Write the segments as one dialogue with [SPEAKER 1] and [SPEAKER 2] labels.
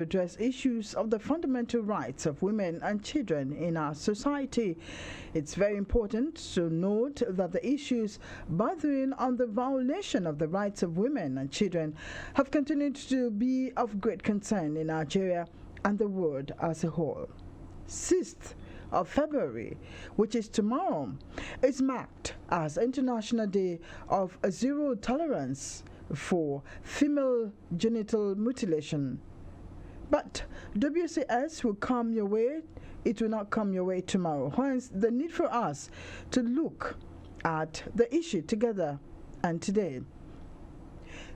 [SPEAKER 1] address issues of the fundamental rights of women and children in our society. It's very important to note that the issues bordering on the violation of the rights of women and children have continued to be of great concern in Nigeria and the world as a whole. 6th of February, which is tomorrow, is marked as International Day of Zero Tolerance for Female Genital Mutilation. But WCS will come your way, it will not come your way tomorrow. Hence, the need for us to look at the issue together and today.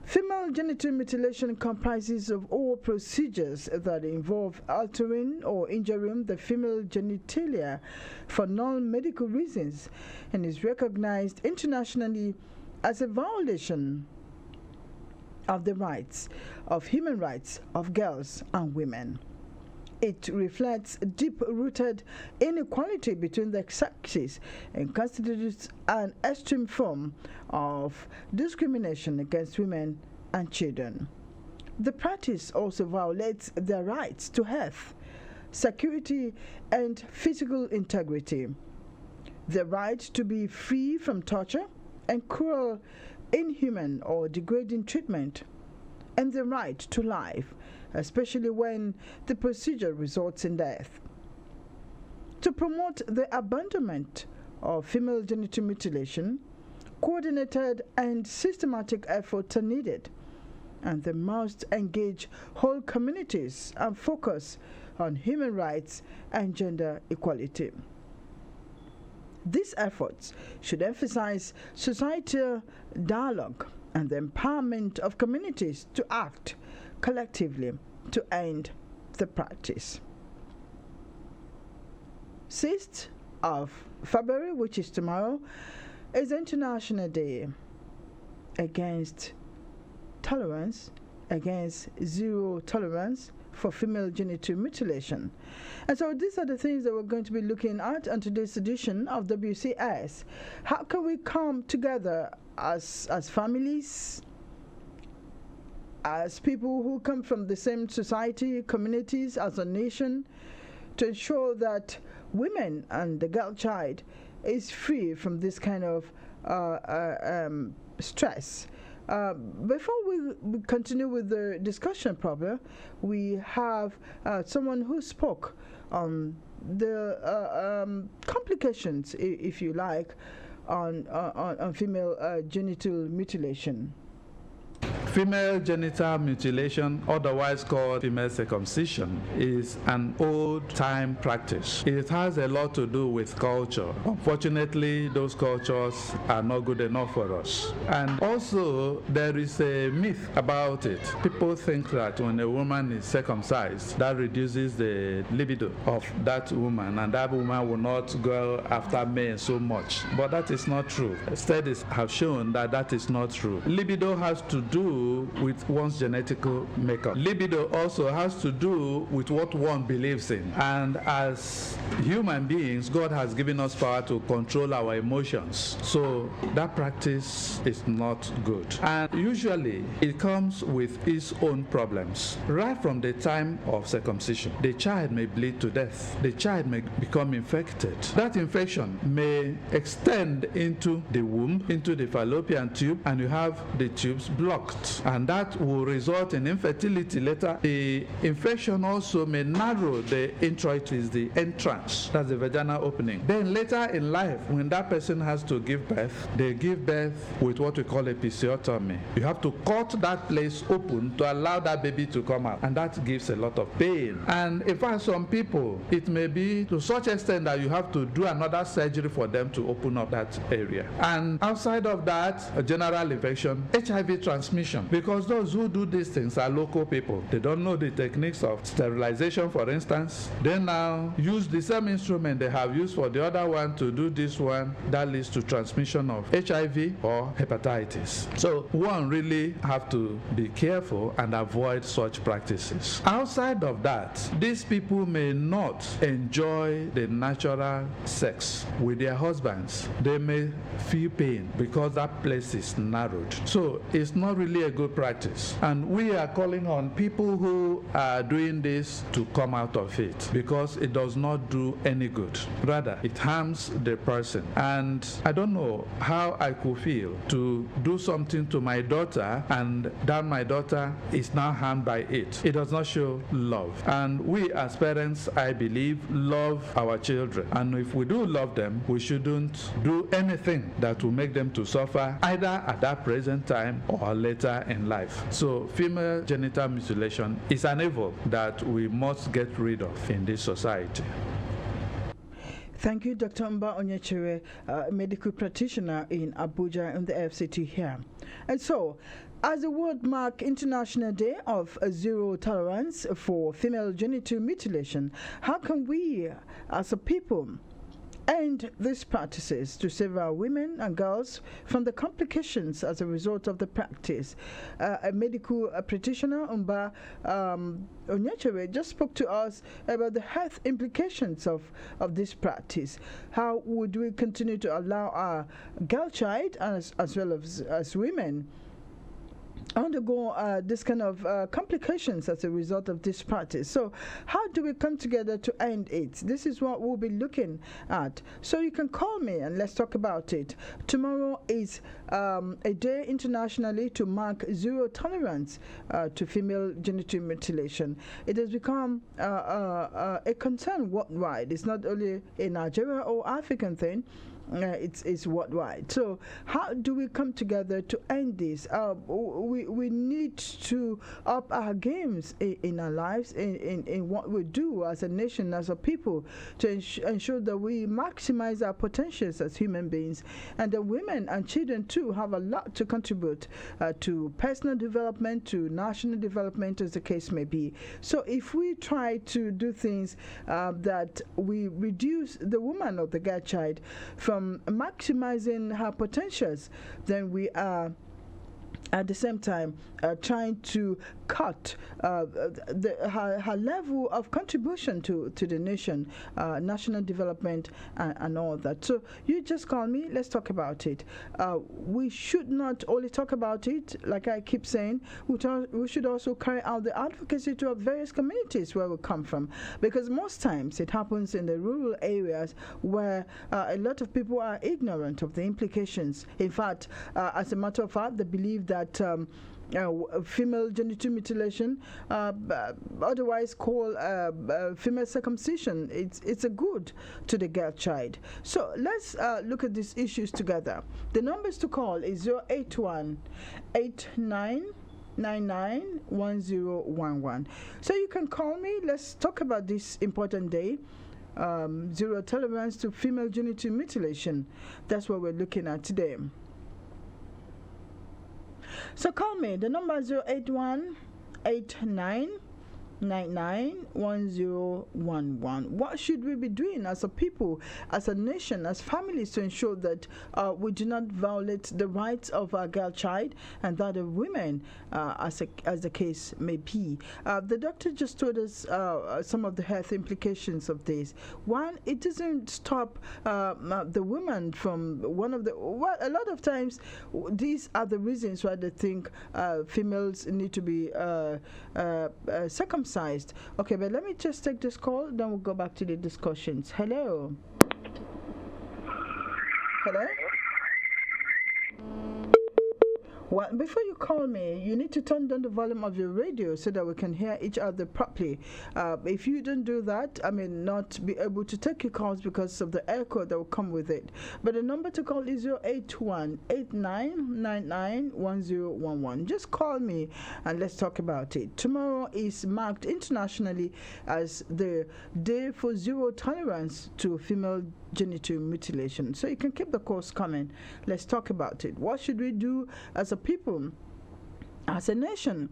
[SPEAKER 1] Female genital mutilation comprises of all procedures that involve altering or injuring the female genitalia for non-medical reasons and is recognized internationally as a violation of the rights of human rights of girls and women. It reflects deep-rooted inequality between the sexes and constitutes an extreme form of discrimination against women and children. The practice also violates their rights to health, security, and physical integrity, the right to be free from torture and cruel, inhuman, or degrading treatment, and the right to life, especially when the procedure results in death. To promote the abandonment of female genital mutilation, coordinated and systematic efforts are needed, and they must engage whole communities and focus on human rights and gender equality. These efforts should emphasize societal dialogue and the empowerment of communities to act collectively to end the practice. 6th of February, which is tomorrow, is International Day against tolerance, against zero tolerance for female genital mutilation. And so these are the things that we're going to be looking at on today's edition of WCS. How can we come together as families, as people who come from the same society, communities, as a nation, to ensure that women and the girl child is free from this kind of stress? Before we continue with the discussion proper, we have someone who spoke on the complications, if you like, on female genital mutilation.
[SPEAKER 2] Female genital mutilation, otherwise called female circumcision, is an old-time practice. It has a lot to do with culture. Unfortunately, those cultures are not good enough for us. And also, there is a myth about it. People think that when a woman is circumcised, that reduces the libido of that woman, and that woman will not go after men so much. But that is not true. Studies have shown that that is not true. Libido has to do with one's genetical makeup. Libido also has to do with what one believes in. And as human beings, God has given us power to control our emotions. So that practice is not good. And usually it comes with its own problems. Right from the time of circumcision, the child may bleed to death. The child may become infected. That infection may extend into the womb, into the fallopian tube, and you have the tubes blocked. And that will result in infertility later. The infection also may narrow the introitus, the entrance, that's the vaginal opening. Then later in life, when that person has to give birth, they give birth with what we call episiotomy. You have to cut that place open to allow that baby to come out, and that gives a lot of pain. And in fact, some people, it may be to such extent that you have to do another surgery for them to open up that area. And outside of that, a general infection, HIV transmission. Because those who do these things are local people. They don't know the techniques of sterilization, for instance. They now use the same instrument they have used for the other one to do this one. That leads to transmission of HIV or hepatitis. So one really have to be careful and avoid such practices. Outside of that, these people may not enjoy the natural sex with their husbands. They may feel pain because that place is narrowed. So it's not really a good practice. And we are calling on people who are doing this to come out of it, because it does not do any good. Rather, it harms the person. And I don't know how I could feel to do something to my daughter and that my daughter is now harmed by it. It does not show love. And we as parents, I believe, love our children. And if we do love them, we shouldn't do anything that will make them to suffer either at that present time or later in life. So female genital mutilation is an evil that we must get rid of in this society.
[SPEAKER 1] Thank you, Dr. Mba Onyechere, medical practitioner in Abuja in the FCT here. And so, as the world mark International Day of Zero Tolerance for Female Genital Mutilation, how can we, as a people, end these practices to save our women and girls from the complications as a result of the practice? A medical practitioner, Mba Onyechere, just spoke to us about the health implications of this practice. How would we continue to allow our girl child as well as women undergo this kind of complications as a result of this practice? So how do we come together to end it? This is what we'll be looking at. So you can call me and let's talk about it. Tomorrow is a day internationally to mark zero tolerance to female genital mutilation. It has become a concern worldwide. It's not only a Nigeria or African thing. It's worldwide. So how do we come together to end this? We need to up our games in our lives, in what we do as a nation, as a people, to ensure that we maximize our potentials as human beings. And the women and children too have a lot to contribute to personal development, to national development, as the case may be. So if we try to do things that we reduce the woman or the girl child from maximizing her potentials, then we are at the same time trying to cut her level of contribution to the nation, national development, and all that. So you just call me, let's talk about it. We should not only talk about it, like I keep saying, we should also carry out the advocacy to our various communities where we come from, because most times it happens in the rural areas where a lot of people are ignorant of the implications. In fact, as a matter of fact, they believe that female genital mutilation, otherwise called female circumcision, it's a good to the girl child. So let's look at these issues together. The numbers to call is 081-8999-1011. So you can call me. Let's talk about this important day. Zero tolerance to female genital mutilation. That's what we're looking at today. So call me. The number is 081-8999-1011. What should we be doing as a people, as a nation, as families to ensure that we do not violate the rights of our girl child and that of women, as the case may be? The doctor just told us some of the health implications of this. One, it doesn't stop the woman from a lot of times these are the reasons why they think females need to be circumcised. Okay, but let me just take this call, then we'll go back to the discussions. Hello? Hello? Well, before you call me, you need to turn down the volume of your radio so that we can hear each other properly. If you don't do that, I may not be able to take your calls because of the echo that will come with it. But the number to call is 081-8999-1011. Just call me and let's talk about it. Tomorrow is marked internationally as the Day for Zero Tolerance to Female Genital Mutilation. So you can keep the calls coming. Let's talk about it. What should we do as a people, as a nation,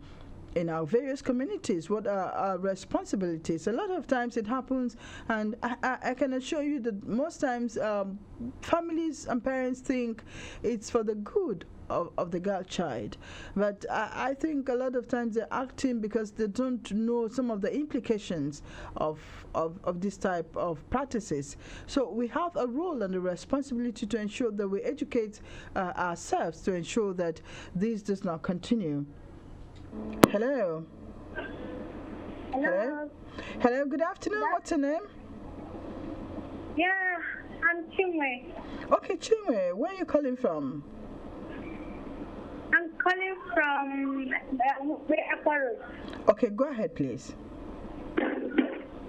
[SPEAKER 1] in our various communities? What are our responsibilities? A lot of times it happens, and I can assure you that most times families and parents think it's for the good of the girl child. But I think a lot of times they're acting because they don't know some of the implications of this type of practices. So we have a role and a responsibility to ensure that we educate ourselves to ensure that this does not continue. Hello. Hello. Hello, good afternoon. What's your name?
[SPEAKER 3] Yeah, I'm Chinwe.
[SPEAKER 1] Okay, Chinwe, where are you calling from?
[SPEAKER 3] I'm calling from Airport Road.
[SPEAKER 1] Okay, go ahead, please.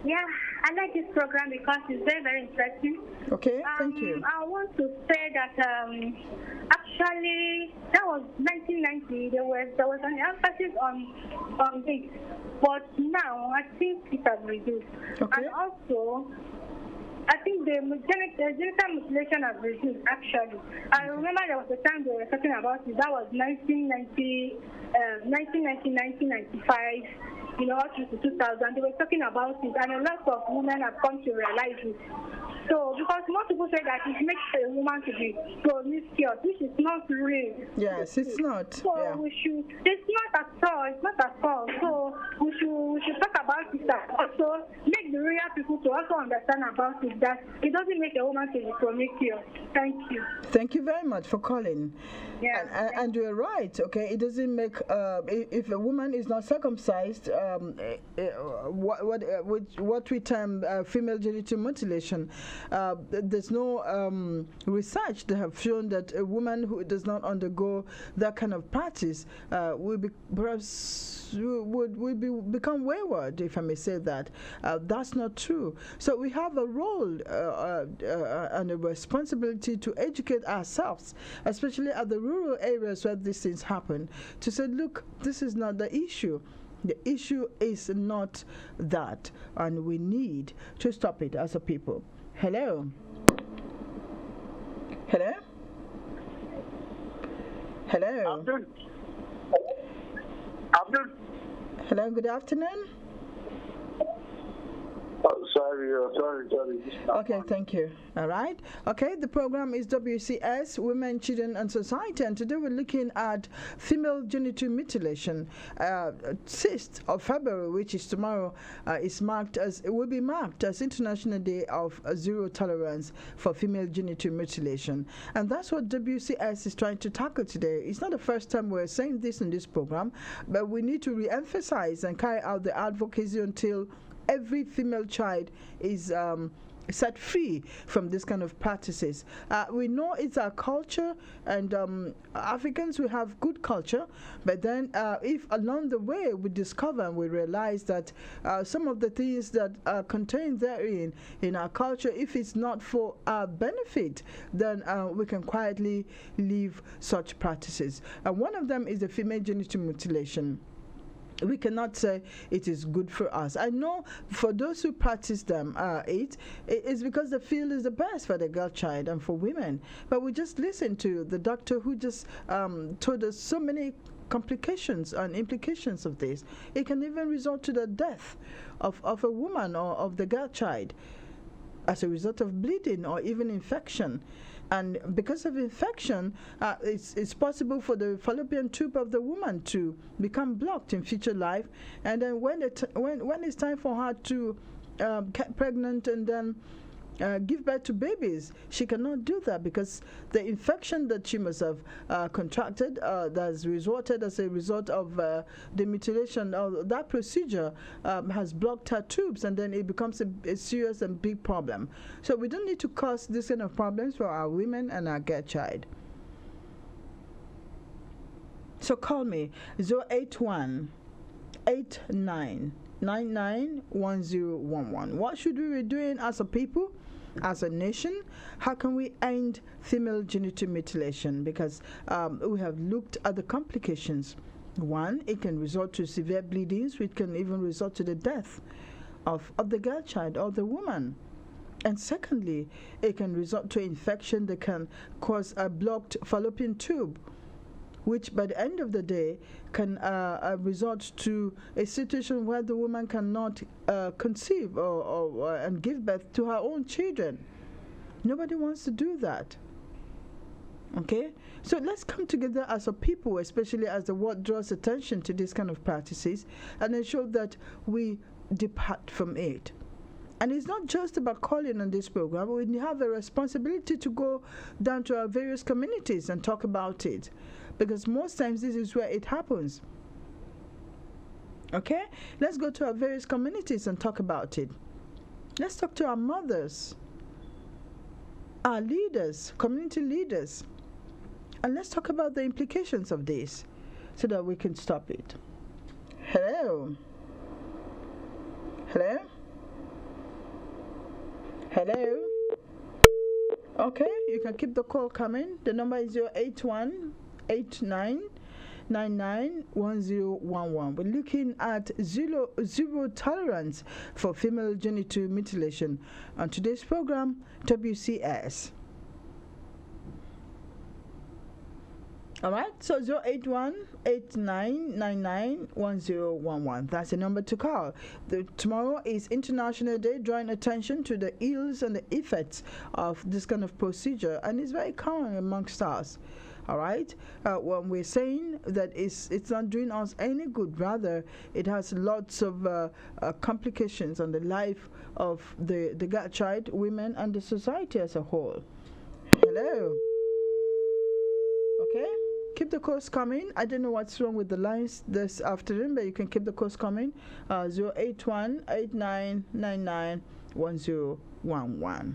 [SPEAKER 3] Yeah, I like this program because it's very, very interesting.
[SPEAKER 1] Okay, thank you.
[SPEAKER 3] I want to say that actually that was 1990. There was an emphasis on this, but now I think it has reduced.
[SPEAKER 1] Okay.
[SPEAKER 3] And also, I think the genital mutilation has reduced actually. I remember there was a time they were talking about it. That was 1990, 1995. Up to 2000, they were talking about it, and a lot of women have come to realize it. So, because most people say that it makes a woman to be promiscuous, which is not real.
[SPEAKER 1] Yes, it's not.
[SPEAKER 3] So
[SPEAKER 1] Yeah.
[SPEAKER 3] it's not at all. So we should talk about it and also make the real people to also understand about it, that it doesn't make a woman to be promiscuous. Thank you.
[SPEAKER 1] Thank you very much for calling.
[SPEAKER 3] Yeah.
[SPEAKER 1] And you're right, okay? It doesn't make, if a woman is not circumcised, what we term female genital mutilation, there's no research that have shown that a woman who does not undergo that kind of practice will be become wayward, if I may say that. That's not true. So we have a role and a responsibility to educate ourselves, especially at the rural areas where these things happen, to say, look, this is not the issue. The issue is not that, and we need to stop it as a people. Hello? Hello? Hello?
[SPEAKER 4] Abdul.
[SPEAKER 1] Hello, good afternoon.
[SPEAKER 4] Sorry.
[SPEAKER 1] Okay, thank you. All right. Okay, the program is WCS, Women, Children and Society, and today we're looking at female genital mutilation. 6th of February, which is tomorrow, will be marked as International Day of Zero Tolerance for Female Genital Mutilation. And that's what WCS is trying to tackle today. It's not the first time we're saying this in this program, but we need to re-emphasize and carry out the advocacy until every female child is set free from this kind of practices. We know it's our culture, and Africans, we have good culture, but then if along the way we discover and we realize that some of the things that are contained therein in our culture, if it's not for our benefit, then we can quietly leave such practices. One of them is the female genital mutilation. We cannot say it is good for us. I know for those who practice them, it is because they feel is the best for the girl child and for women. But we just listened to the doctor who just told us so many complications and implications of this. It can even result to the death of a woman or of the girl child as a result of bleeding or even infection. And because of infection, it's possible for the fallopian tube of the woman to become blocked in future life. And then when it's time for her to get pregnant and then give birth to babies, she cannot do that because the infection that she must have contracted that's resulted as a result of the mutilation of that procedure has blocked her tubes, and then it becomes a serious and big problem. So we don't need to cause this kind of problems for our women and our girl child. So call me 081 89 991011. What should we be doing as a people, as a nation? How can we end female genital mutilation? Because we have looked at the complications. One, it can result to severe bleedings, which can even result to the death of the girl child or the woman. And secondly, it can result to infection that can cause a blocked fallopian tube, which by the end of the day can result to a situation where the woman cannot conceive and give birth to her own children. Nobody wants to do that. Okay, so let's come together as a people, especially as the world draws attention to this kind of practices, and ensure that we depart from it. And it's not just about calling on this program. We have a responsibility to go down to our various communities and talk about it, because most times this is where it happens. Okay, let's go to our various communities and talk about it. Let's talk to our mothers, our leaders, community leaders. And let's talk about the implications of this so that we can stop it. Hello? Hello? Hello? Okay, you can keep the call coming. The number is 081-8999-1011. We're looking at zero tolerance for female genital mutilation on today's program, WCS. All right, so 081-8999-1011. That's the number to call. Tomorrow is International Day, drawing attention to the ills and the effects of this kind of procedure, and it's very common amongst us. All right, when we're saying that it's not doing us any good, rather it has lots of complications on the life of the girl child, women, and the society as a whole. Hello. Okay. Keep the calls coming. I don't know what's wrong with the lines this afternoon, but you can keep the calls coming. 081-8999-1011.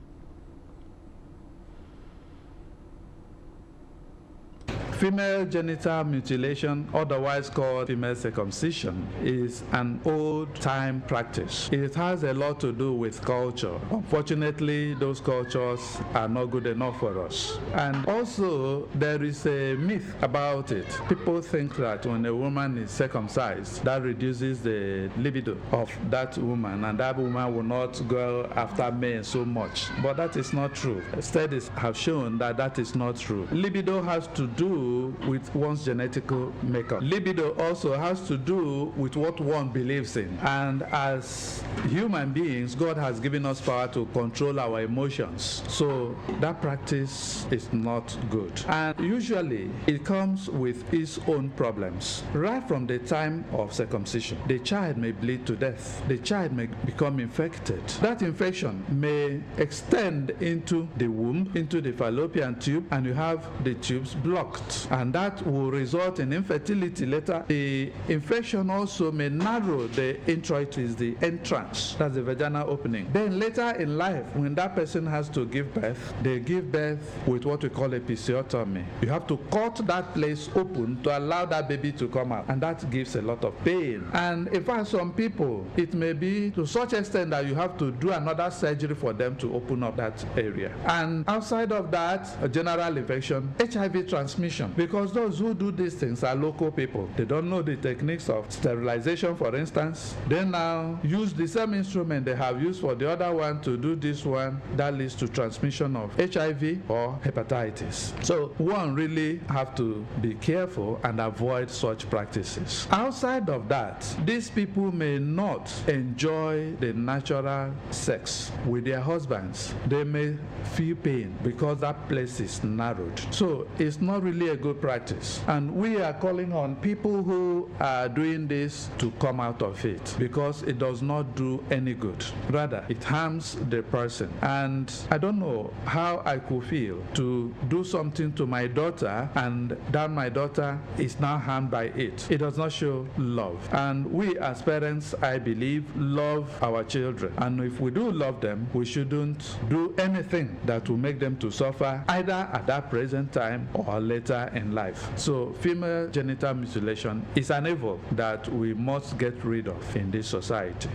[SPEAKER 2] Female genital mutilation, otherwise called female circumcision, is an old-time practice. It has a lot to do with culture. Unfortunately, those cultures are not good enough for us. And also, there is a myth about it. People think that when a woman is circumcised, that reduces the libido of that woman, and that woman will not go after men so much. But that is not true. Studies have shown that that is not true. Libido has to do with one's genetical makeup. Libido also has to do with what one believes in. And as human beings, God has given us power to control our emotions. So that practice is not good. And usually it comes with its own problems. Right from the time of circumcision, the child may bleed to death. The child may become infected. That infection may extend into the womb, into the fallopian tube, and you have the tubes blocked. And that will result in infertility later. The infection also may narrow the introitus, the entrance, that's the vaginal opening. Then later in life, when that person has to give birth, they give birth with what we call episiotomy. You have to cut that place open to allow that baby to come out, and that gives a lot of pain. And in fact, some people, it may be to such extent that you have to do another surgery for them to open up that area. And outside of that, a general infection, HIV transmission, because those who do these things are local people. They don't know the techniques of sterilization, for instance. They now use the same instrument they have used for the other one to do this one. That leads to transmission of HIV or hepatitis. So one really have to be careful and avoid such practices. Outside of that, these people may not enjoy the natural sex with their husbands. They may feel pain because that place is narrowed. So it's not really a good practice. And we are calling on people who are doing this to come out of it, because it does not do any good. Rather, it harms the person. And I don't know how I could feel to do something to my daughter and that my daughter is now harmed by it. It does not show love. And we as parents, I believe, love our children. And if we do love them, we shouldn't do anything that will make them to suffer, either at that present time or later in life. So female genital mutilation is an evil that we must get rid of in this society.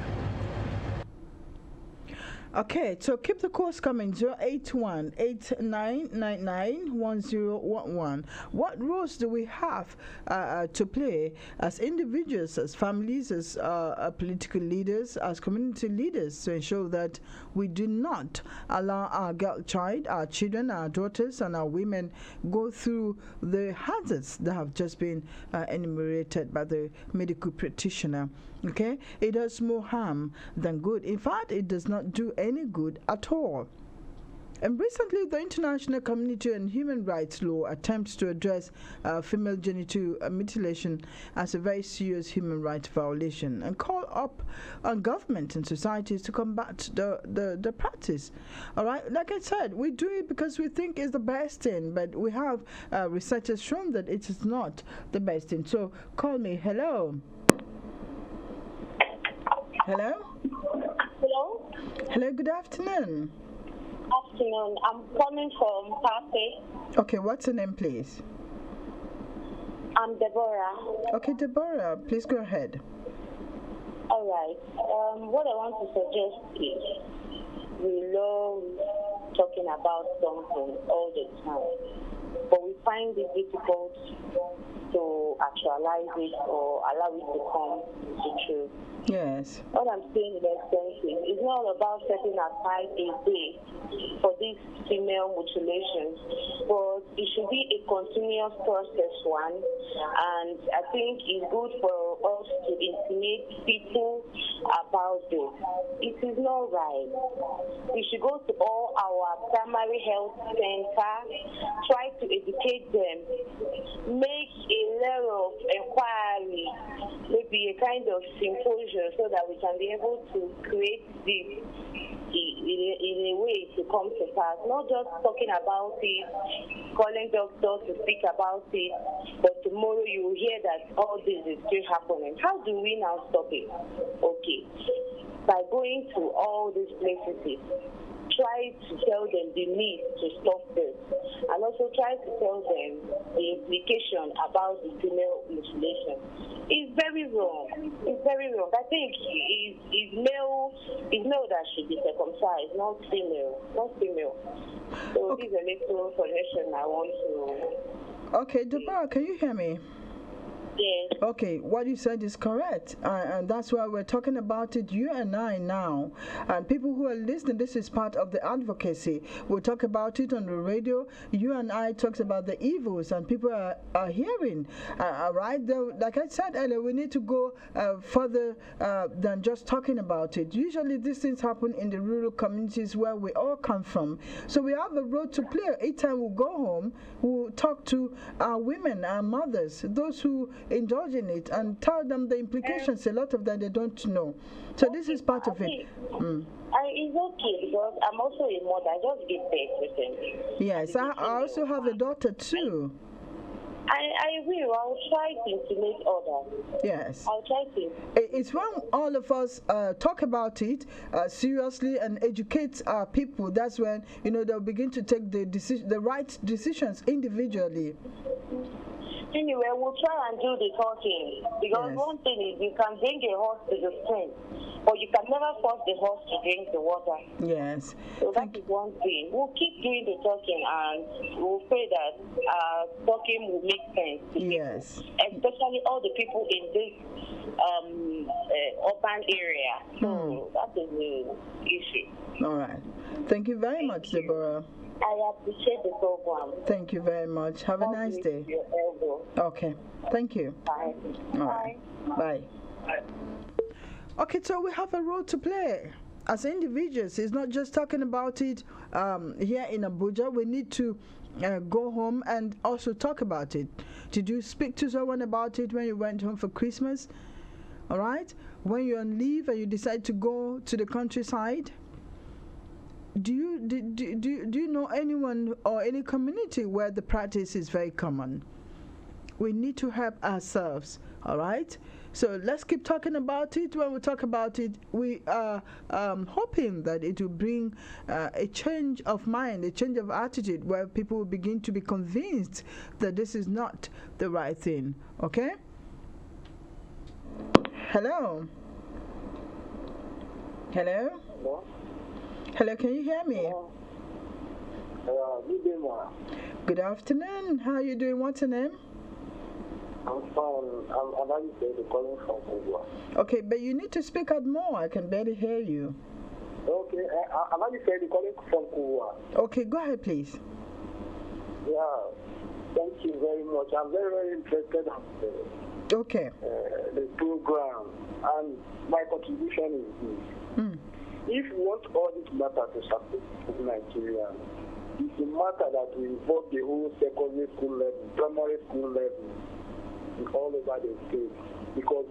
[SPEAKER 1] Okay, so keep the calls coming. 081-8999-1011. What roles do we have to play as individuals, as families, as political leaders, as community leaders, to ensure that we do not allow our girl child, our children, our daughters, and our women go through the hazards that have just been enumerated by the medical practitioner? Okay, it does more harm than good. In fact, it does not do any good at all. And recently, the international community on human rights law attempts to address female genital mutilation as a very serious human rights violation and call up on government and societies to combat the practice. All right, like I said, we do it because we think it's the best thing, but we have research has shown that it is not the best thing. So call me. Hello. Hello.
[SPEAKER 5] Hello.
[SPEAKER 1] Hello. Good afternoon.
[SPEAKER 5] Afternoon. I'm calling from Pape.
[SPEAKER 1] Okay, what's your name, please?
[SPEAKER 5] I'm Deborah.
[SPEAKER 1] Okay, Deborah, please go ahead.
[SPEAKER 5] All right. What I want to suggest is we love talking about something all the time, but we find it difficult to actualize it or allow it to come to truth.
[SPEAKER 1] Yes.
[SPEAKER 5] What I'm saying in essence is it's not about setting aside a day for these female mutilations, but it should be a continuous process one. And I think it's good for us to intimate people about this. It is not right. We should go to all our primary health centers, try to educate them, make a level of inquiry, maybe a kind of symposium, so that we can be able to create this in a way to come to pass. Not just talking about it, calling doctors to speak about it, but tomorrow you will hear that all this is still happening. How do we now stop it? Okay, by going to all these places, try to tell them the need to stop this, and also try to tell them the implication about the female mutilation. It's very wrong. It's very wrong. I think it's male that should be circumcised, not female. Not female. So
[SPEAKER 1] Okay.
[SPEAKER 5] this is a little information I want to.
[SPEAKER 1] Okay, Deborah, can you hear me?
[SPEAKER 5] Yes.
[SPEAKER 1] Okay, what you said is correct, and that's why we're talking about it, you and I now, and people who are listening. This is part of the advocacy. We'll talk about it on the radio. You and I talks about the evils, and people are hearing. Right? Like I said earlier, we need to go further than just talking about it. Usually, these things happen in the rural communities where we all come from. So we have a role to play. Each time we go home, we'll talk to our women, our mothers, those who indulge in it, and tell them the implications. A lot of them they don't know. So this is part of it.
[SPEAKER 5] It's okay because I'm also a mother. I just give birth recently.
[SPEAKER 1] Yes, I also have a daughter too.
[SPEAKER 5] I will. I'll try to intimate others.
[SPEAKER 1] Yes.
[SPEAKER 5] I'll try to.
[SPEAKER 1] It's when all of us talk about it seriously and educate our people. That's when they'll begin to take the right decisions individually.
[SPEAKER 5] Anyway, we'll try and do the talking because
[SPEAKER 1] Yes.
[SPEAKER 5] one thing is you can bring a horse to the stream, but you can never force the horse to drink the water.
[SPEAKER 1] Yes.
[SPEAKER 5] So that is one thing. We'll keep doing the talking and we'll pray that talking will make sense to
[SPEAKER 1] Yes.
[SPEAKER 5] people, especially all the people in this urban area. So that is the issue.
[SPEAKER 1] All right. Thank you very much, Deborah.
[SPEAKER 5] I appreciate the program.
[SPEAKER 1] Thank you very much. Have a nice day.
[SPEAKER 5] Your elbow.
[SPEAKER 1] Okay. Thank you.
[SPEAKER 5] Bye.
[SPEAKER 1] All right. Bye. Okay, so we have a role to play as individuals. It's not just talking about it here in Abuja. We need to go home and also talk about it. Did you speak to someone about it when you went home for Christmas? All right. When you're on leave and you decide to go to the countryside, do you know anyone or any community where the practice is very common? We need to help ourselves. All right. So let's keep talking about it. When we talk about it, we are hoping that it will bring a change of mind, a change of attitude, where people will begin to be convinced that this is not the right thing. Okay? Hello? Hello?
[SPEAKER 4] Hello?
[SPEAKER 1] Hello, can you hear me?
[SPEAKER 4] Good day, ma.
[SPEAKER 1] Good afternoon. How are you doing? What's your name?
[SPEAKER 4] I'm fine. I'm actually calling from Kugwa.
[SPEAKER 1] Okay, but you need to speak out more. I can barely hear you.
[SPEAKER 4] Okay, I'm actually calling from Kugwa.
[SPEAKER 1] Okay, go ahead, please.
[SPEAKER 4] Yeah, thank you very much. I'm very, very interested
[SPEAKER 1] Okay.
[SPEAKER 4] in the program, and my contribution is this. if we want all this matter to succeed in Nigeria, it's a matter that will involve the whole secondary school level, primary school level, and all over the state. Because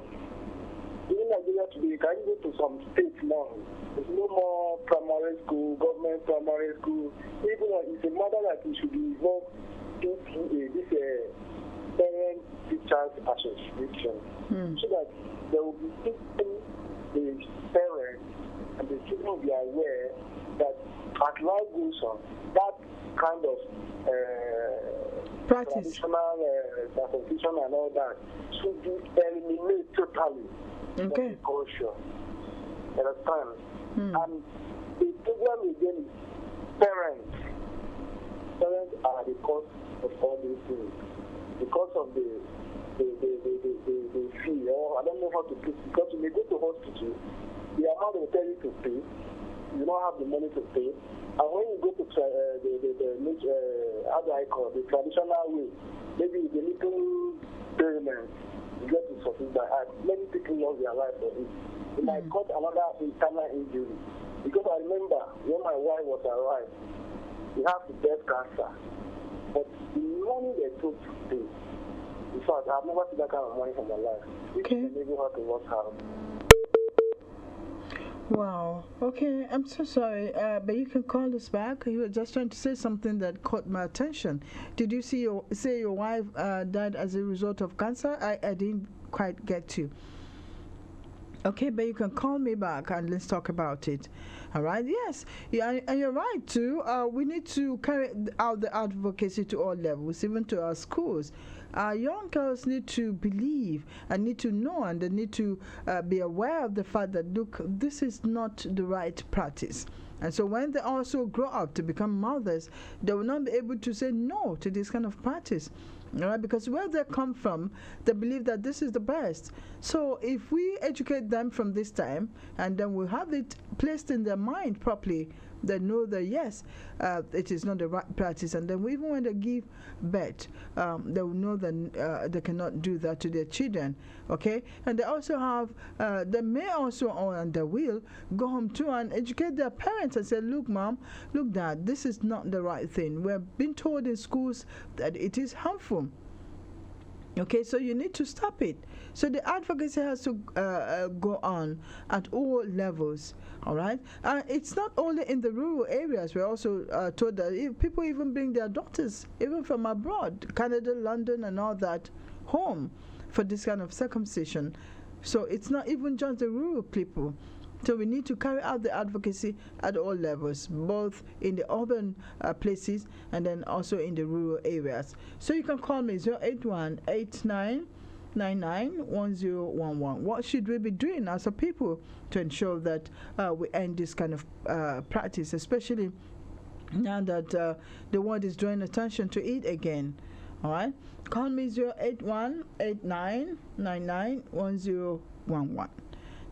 [SPEAKER 4] in Nigeria today, you can go to some states now. There's no more primary school, government primary school. Even it's a matter that we should involve this parent teachers association, so that there will be people, the parents and the children will be aware that as life goes on, that kind of
[SPEAKER 1] practice,
[SPEAKER 4] traditional association and all that should be eliminated totally.
[SPEAKER 1] Okay.
[SPEAKER 4] Culture. Understand? And the problem again is parents. Parents are the cause of all these things. Because of the fee, or I don't know how to put it, because when you go to hospital, the amount they tell you to pay, you don't have the money to pay. And when you go to how do I call it, the traditional way, maybe the little payment, you get to suffer by heart. Many people lost their life for it. It might cause another internal injury. Because I remember when my wife was alive, she had the breast cancer. But the money they took to pay, in fact, I've never seen that kind of money in my life.
[SPEAKER 1] Okay.
[SPEAKER 4] Maybe how to work out.
[SPEAKER 1] Wow. Okay, I'm so sorry, but you can call us back. You were just trying to say something that caught my attention. Did you say your wife died as a result of cancer? I didn't quite get you. Okay, but you can call me back and let's talk about it. All right? Yes, yeah, and you're right too. We need to carry out the advocacy to all levels, even to our schools. Our young girls need to believe and need to know, and they need to be aware of the fact that, look, this is not the right practice. And so when they also grow up to become mothers, they will not be able to say no to this kind of practice. All right, because where they come from, they believe that this is the best. So if we educate them from this time, and then we have it placed in their mind properly, they know that yes, it is not the right practice. And then even when they give birth, they will know that they cannot do that to their children. Okay, and they also have, they may also, and they will go home too and educate their parents and say, look, mom, look, dad, this is not the right thing. We're being told in schools that it is harmful. Okay, so you need to stop it. So the advocacy has to go on at all levels. All right, it's not only in the rural areas. We're also told that if people even bring their daughters, even from abroad, Canada, London, and all that, home for this kind of circumcision. So it's not even just the rural people. So we need to carry out the advocacy at all levels, both in the urban places and then also in the rural areas. So you can call me 081-8999-1011. What should we be doing as a people to ensure that we end this kind of practice, especially now that the world is drawing attention to it again? All right? Call me 081-8999-1011.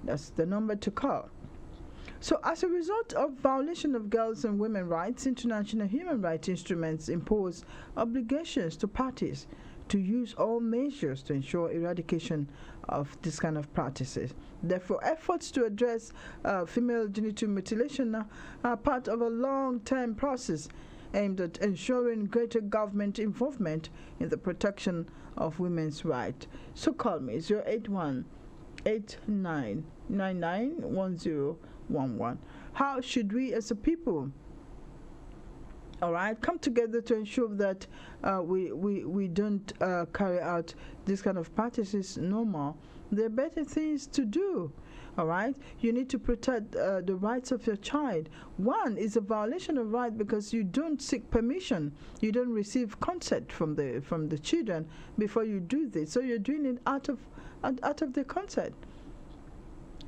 [SPEAKER 1] That's the number to call. So as a result of violation of girls' and women's rights, international human rights instruments impose obligations to parties to use all measures to ensure eradication of this kind of practices. Therefore, efforts to address female genital mutilation are part of a long-term process aimed at ensuring greater government involvement in the protection of women's rights. So call me 081-8999-1011. How should we as a people, all right, come together to ensure that we don't carry out this kind of practices no more? There are better things to do. All right, you need to protect the rights of your child. One is a violation of right because you don't seek permission, you don't receive consent from the children before you do this. So you're doing it out of their consent.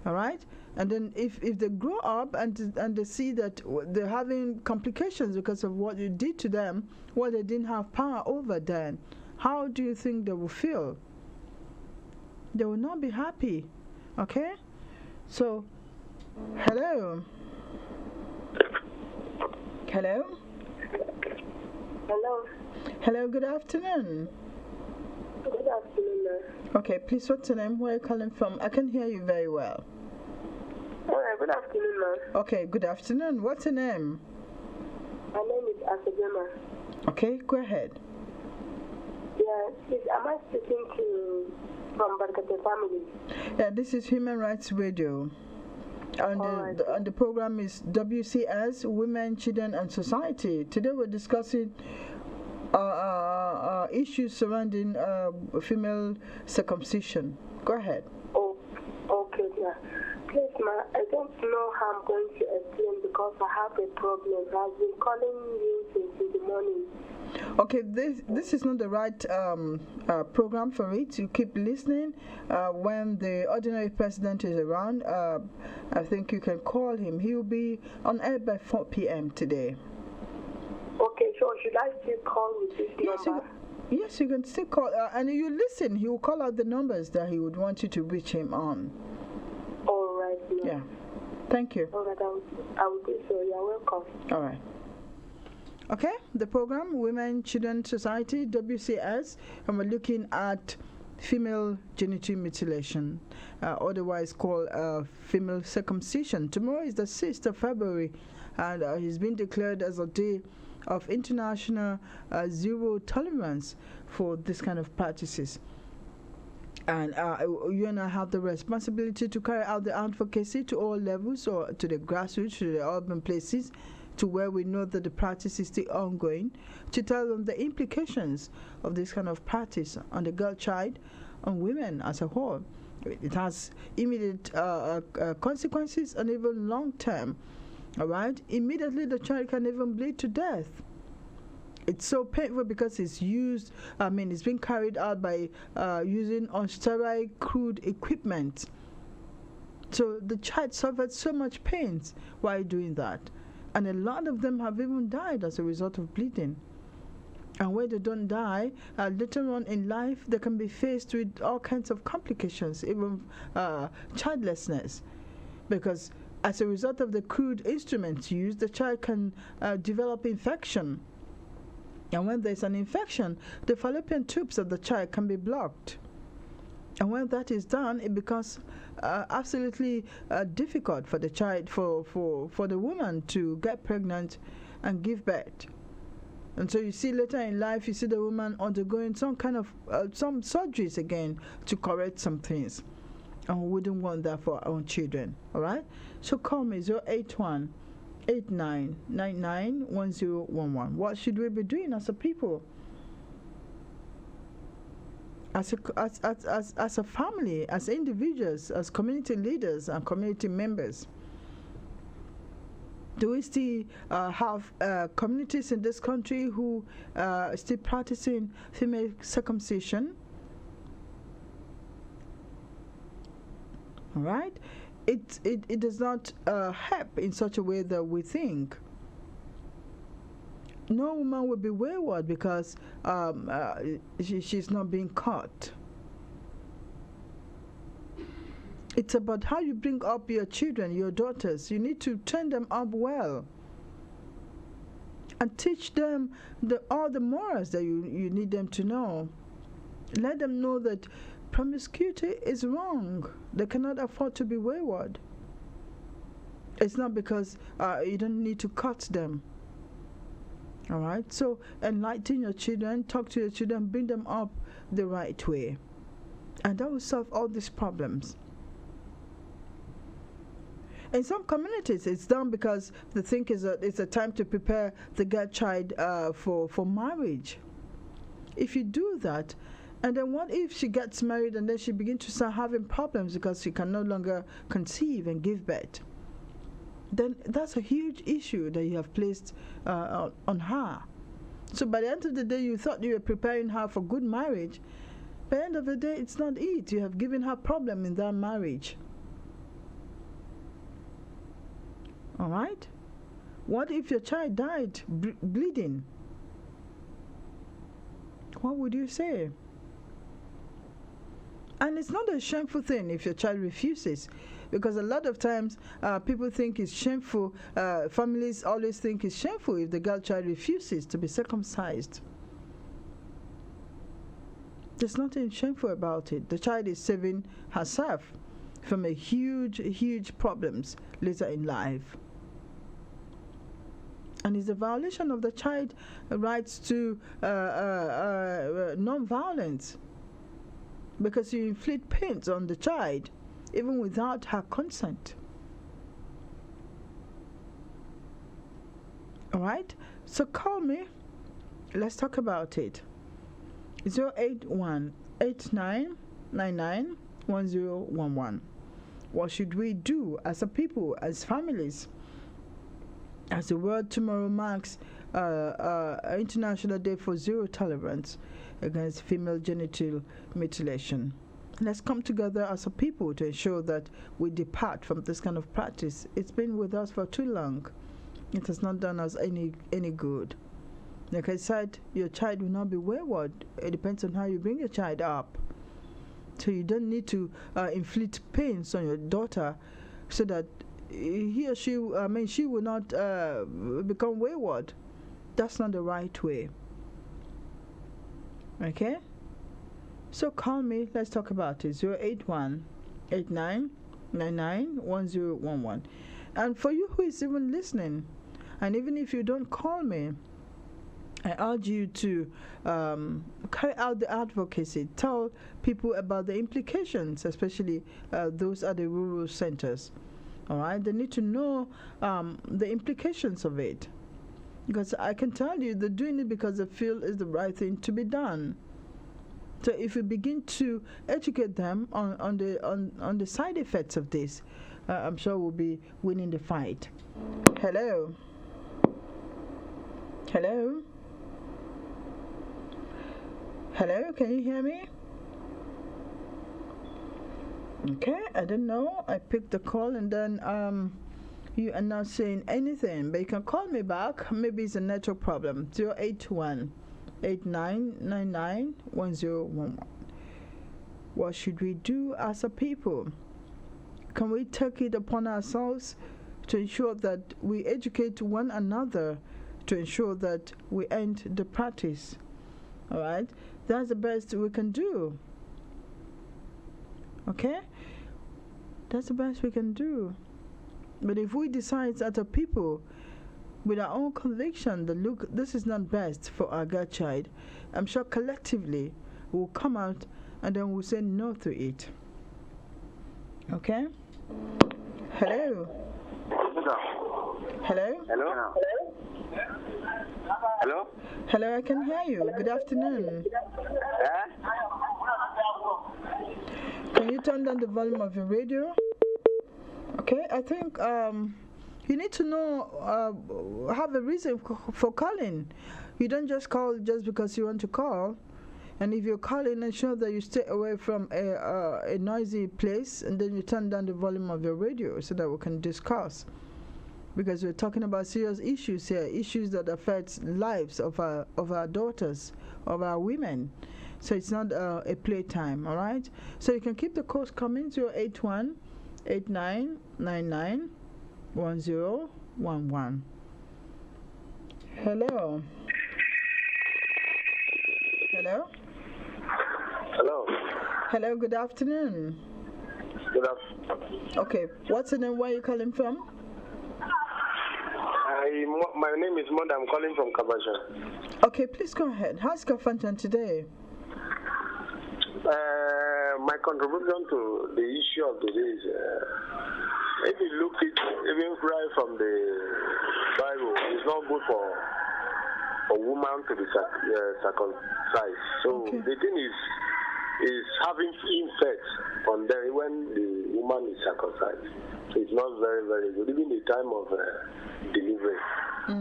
[SPEAKER 1] All right, and then if they grow up and they see that they're having complications because of what you did to them, well, they didn't have power over, then how do you think they will feel? They will not be happy. Okay. So, hello. Hello.
[SPEAKER 5] Hello.
[SPEAKER 1] Hello, good afternoon.
[SPEAKER 5] Good afternoon, ma'am.
[SPEAKER 1] Okay, please, what's your name? Where are you calling from? I can hear you very well.
[SPEAKER 5] All right,
[SPEAKER 6] Good afternoon, ma'am.
[SPEAKER 1] Okay, good afternoon. What's your name?
[SPEAKER 6] My name is Asabema.
[SPEAKER 1] Okay, go ahead.
[SPEAKER 6] Yeah, please, am I speaking to from Barkate family?
[SPEAKER 1] Yeah, this is Human Rights Radio. And the program is WCS, Women, Children and Society. Today we're discussing issues surrounding female circumcision. Go ahead.
[SPEAKER 6] Oh, okay, yeah. Please, ma, I don't know how I'm going to explain because I have a problem. I've been calling you since the morning.
[SPEAKER 1] Okay, this is not the right program for it. You keep listening. When the ordinary president is around, I think you can call him. He will be on air by 4 p.m. today.
[SPEAKER 6] Okay, so should I still call with this number?
[SPEAKER 1] Yes, you can still call. And you listen. He will call out the numbers that he would want you to reach him on.
[SPEAKER 6] All right.
[SPEAKER 1] Yeah. Thank you.
[SPEAKER 6] All right, I will do so. You're welcome.
[SPEAKER 1] All right. Okay, the program, Women, Children, Society, WCS, and we're looking at female genital mutilation, otherwise called female circumcision. Tomorrow is the 6th of February, and it's been declared as a day of international zero tolerance for this kind of practices. And you and I have the responsibility to carry out the advocacy to all levels, or to the grassroots, to the urban places, to where we know that the practice is still ongoing, to tell them the implications of this kind of practice on the girl child, on women as a whole. It has immediate consequences and even long term. All right? Immediately the child can even bleed to death. It's so painful because it's it's being carried out by using unsterile, crude equipment. So the child suffered so much pain while doing that. And a lot of them have even died as a result of bleeding. And when they don't die, later on in life, they can be faced with all kinds of complications, even childlessness. Because as a result of the crude instruments used, the child can develop infection. And when there's an infection, the fallopian tubes of the child can be blocked. And when that is done, it becomes absolutely difficult for the child, for the woman to get pregnant and give birth. And so you see later in life, you see the woman undergoing some kind of some surgeries again to correct some things. And we wouldn't want that for our own children. All right? So call me 081 8999 1011. What should we be doing as a people? As a family, as individuals, as community leaders and community members? Do we still have communities in this country who are still practicing female circumcision? All right? It does not help in such a way that we think. No woman will be wayward because she's not being caught. It's about how you bring up your children, your daughters. You need to train them up well and teach them all the morals that you need them to know. Let them know that promiscuity is wrong. They cannot afford to be wayward. It's not because you don't need to cut them. All right? So enlighten your children, talk to your children, bring them up the right way. And that will solve all these problems. In some communities, it's done because they think it's a time to prepare the girl child for marriage. If you do that, and then what if she gets married and then she begins to start having problems because she can no longer conceive and give birth? Then that's a huge issue that you have placed on her. So by the end of the day, you thought you were preparing her for good marriage. By the end of the day, it's not it. You have given her problem in that marriage. All right? What if your child died bleeding? What would you say? And it's not a shameful thing if your child refuses, because a lot of times people think it's shameful. Families always think it's shameful if the girl child refuses to be circumcised. There's nothing shameful about it. The child is saving herself. from a huge problems later in life. And it's a violation of the child rights to non-violence, because you inflict pains on the child even without her consent. All right, so call me, let's talk about it. 081-8999-1011. What should we do as a people, as families, as the world tomorrow marks International Day for Zero Tolerance against female genital mutilation? Let's come together as a people to ensure that we depart from this kind of practice. It's been with us for too long. It has not done us any good. Like I said, your child will not be wayward. It depends on how you bring your child up. So you don't need to inflict pains on your daughter so that he or she, she will not become wayward. That's not the right way. Okay? So call me, let's talk about it. 081-8999-1011. And for you who is even listening, and even if you don't call me, I urge you to carry out the advocacy. Tell people about the implications, especially those at the rural centers. All right, they need to know the implications of it, because I can tell you they're doing it because they feel it's the right thing to be done. So if we begin to educate them on the side effects of this, I'm sure we'll be winning the fight. Hello. Hello. Hello, can you hear me? Okay, I don't know. I picked the call and then you are not saying anything, but you can call me back. Maybe it's a network problem. 081-8999-1011. What should we do as a people? Can we take it upon ourselves to ensure that we educate one another, to ensure that we end the practice? All right, that's the best we can do. Okay, that's the best we can do. But if we decide as a people with our own conviction that look, this is not best for our godchild, I'm sure collectively we'll come out and then we'll say no to it. Okay? Hello? Hello?
[SPEAKER 7] Hello? Hello?
[SPEAKER 1] Hello, I can hear you. Good afternoon. Can you turn down the volume of your radio? Okay, I think you need to know, have a reason for calling. You don't just call just because you want to call. And if you're calling, ensure that you stay away from a noisy place, and then you turn down the volume of your radio so that we can discuss. Because we're talking about serious issues here, issues that affect lives of our daughters, of our women. So it's not a playtime, all right? So you can keep the calls coming, 081-8999-1011. Hello? Hello?
[SPEAKER 7] Hello?
[SPEAKER 1] Hello, good afternoon.
[SPEAKER 7] Good afternoon.
[SPEAKER 1] Okay, what's the name, where are you calling from?
[SPEAKER 7] My name is Monda. I'm calling from Kabasha.
[SPEAKER 1] Okay, please go ahead. How's Kafantan today?
[SPEAKER 7] My contribution to the issue of the day is, if you look at even right from the Bible, it's not good for a woman to be circumcised. So
[SPEAKER 1] okay.
[SPEAKER 7] The thing is having effect on them when the woman is circumcised. So it's not very, very good, even the time of delivery.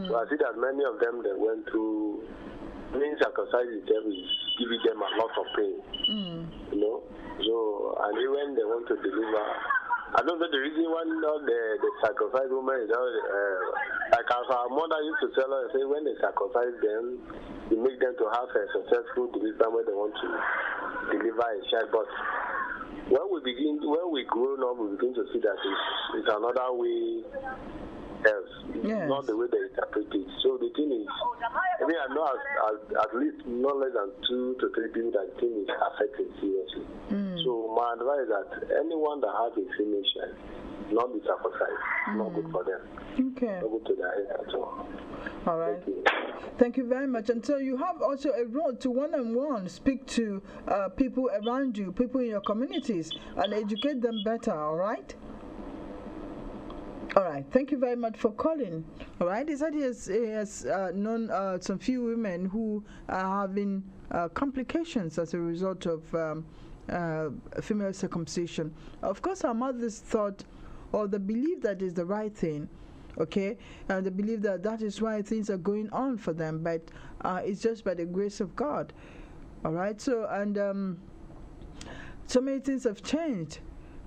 [SPEAKER 7] So I see that many of them, they went through, being circumcised itself is giving them a lot of pain, you know. So, and even when they want to deliver, I don't know the reason why not the circumcised woman is like as our mother used to tell us, say when they circumcise them, you make them to have a successful delivery when they want to deliver a child. But when we grow up, we begin to see that it's another way else.
[SPEAKER 1] Yes.
[SPEAKER 7] Not the way they interpret it. So the thing is, I mean, I know at least not less than 2 to 3 people that the thing is affecting seriously. So my advice is that anyone that has a female child, not be circumcised. Not good for them.
[SPEAKER 1] Okay.
[SPEAKER 7] Not good to their head at all.
[SPEAKER 1] All right. Thank you very much. And so you have also a role to one-on-one speak to people around you, people in your communities, and educate them better. All right. All right. Thank you very much for calling. All right. He said he has known some few women who are having complications as a result of female circumcision. Of course, our mothers thought, or they believe that is the right thing. Okay, and they believe that that is why things are going on for them, but it's just by the grace of God. All right. So and so many things have changed.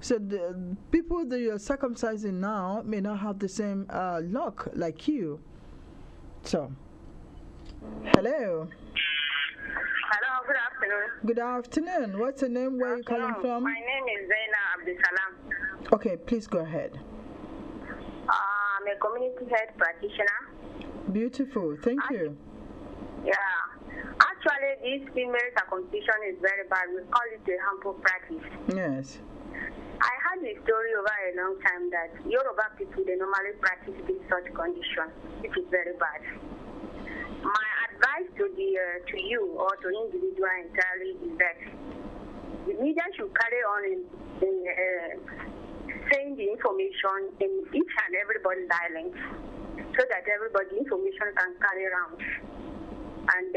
[SPEAKER 1] So the people that you're circumcising now may not have the same luck like you. So, hello.
[SPEAKER 8] Hello, good afternoon.
[SPEAKER 1] Good afternoon. What's your name? Where are you calling from?
[SPEAKER 8] My name is Zaina Abdisalam.
[SPEAKER 1] Okay, please go ahead.
[SPEAKER 8] I'm a community health practitioner.
[SPEAKER 1] Beautiful. Thank you.
[SPEAKER 8] Yeah. Actually, this female circumcision is very bad. We call it a harmful practice.
[SPEAKER 1] Yes.
[SPEAKER 8] I had a story over a long time that Yoruba people, they normally practice this such condition, which is very bad. My advice to you or to individual entirely is that the media should carry on in saying the information in each and everybody's dialect so that everybody information can carry around and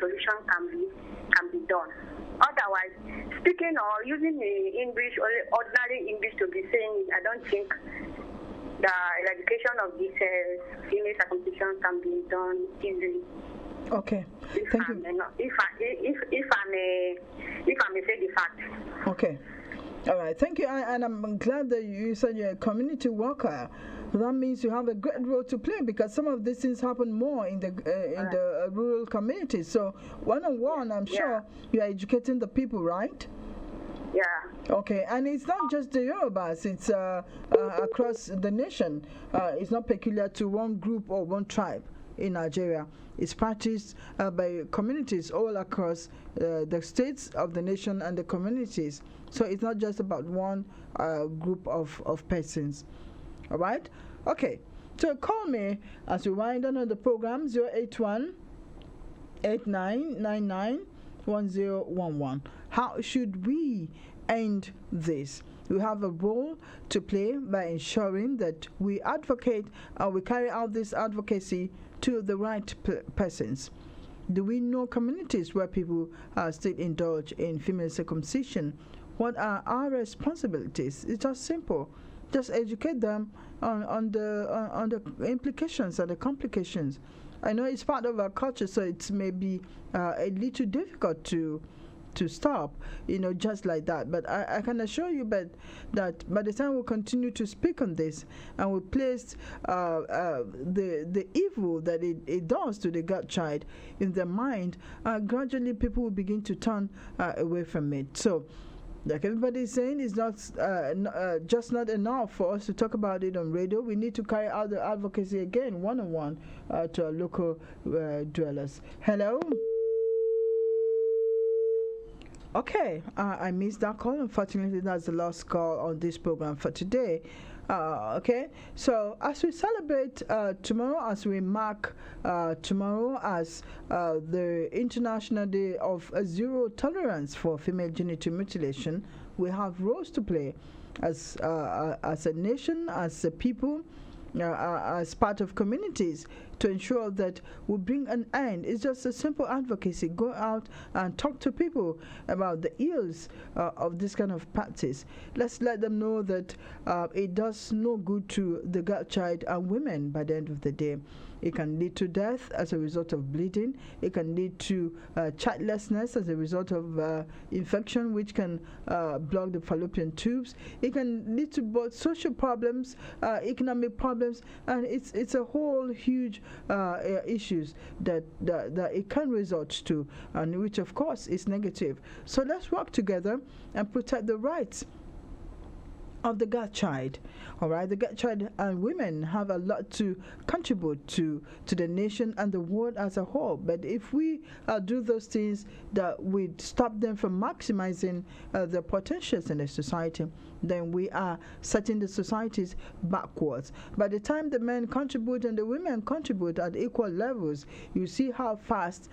[SPEAKER 8] solution can be done. Otherwise, speaking or using the English or ordinary English to be saying, I don't think the eradication of this female circumcision can be done easily.
[SPEAKER 1] Okay. Thank you.
[SPEAKER 8] If I may say the fact.
[SPEAKER 1] Okay. All right. Thank you. And I'm glad that you said you're a community worker. That means you have a great role to play because some of these things happen more in the rural communities. So one-on-one, I'm sure you are educating the people, right?
[SPEAKER 8] Yeah.
[SPEAKER 1] Okay, and it's not just the Yorubas, it's across the nation. It's not peculiar to one group or one tribe in Nigeria. It's practiced by communities all across the states of the nation and the communities. So it's not just about one group of persons. All right? Okay. So call me as we wind down on the program, 081 8999 1011. How should we end this? We have a role to play by ensuring that we advocate and we carry out this advocacy to the right persons. Do we know communities where people still indulge in female circumcision? What are our responsibilities? It's just simple. Just educate them on the implications and the complications. I know it's part of our culture, so it may be a little difficult to stop, just like that. But I can assure you that by the time we continue to speak on this and we place the evil that it does to the God child in their mind, gradually people will begin to turn away from it. So, like everybody is saying, it's not just not enough for us to talk about it on radio. We need to carry out the advocacy again, one-on-one, to our local dwellers. Hello? Okay, I missed that call. Unfortunately, that's the last call on this program for today. Okay, so as we celebrate tomorrow, as we mark tomorrow as the International Day of Zero Tolerance for Female Genital Mutilation, we have roles to play as a nation, as a people, as part of communities to ensure that we bring an end. It's just a simple advocacy. Go out and talk to people about the ills of this kind of practice. Let's let them know that it does no good to the girl child and women by the end of the day. It can lead to death as a result of bleeding. It can lead to childlessness as a result of infection, which can block the fallopian tubes. It can lead to both social problems, economic problems, and it's a whole huge issues that it can result to, and which of course is negative. So let's work together and protect the rights of the God child. All right, the God child and women have a lot to contribute to the nation and the world as a whole. But if we do those things that would stop them from maximizing their potentials in the society, then we are setting the societies backwards. By the time the men contribute and the women contribute at equal levels, you see how fast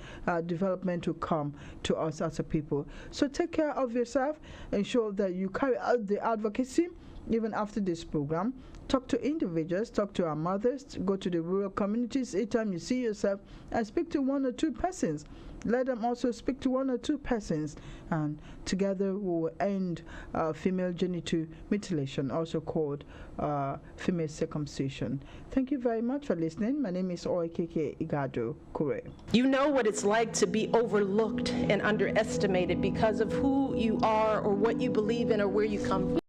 [SPEAKER 1] development will come to us as a people. So take care of yourself, ensure that you carry out the advocacy even after this program. Talk to individuals, talk to our mothers, go to the rural communities each time you see yourself and speak to one or two persons. Let them also speak to one or two persons, and together we will end female genital mutilation, also called female circumcision. Thank you very much for listening. My name is Oikeke Igado Kure.
[SPEAKER 9] You know what it's like to be overlooked and underestimated because of who you are or what you believe in or where you come from.